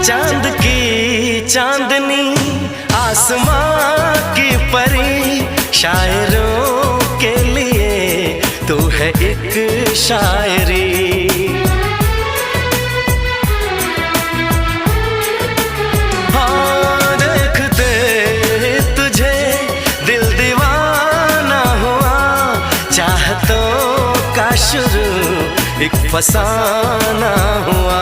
चांद की चांदनी, आसमां की परी, शायरों के लिए तू है एक शायरी। हाँ, देखते तुझे दिल दीवाना हुआ, चाहतों का शुरू एक फसाना हुआ।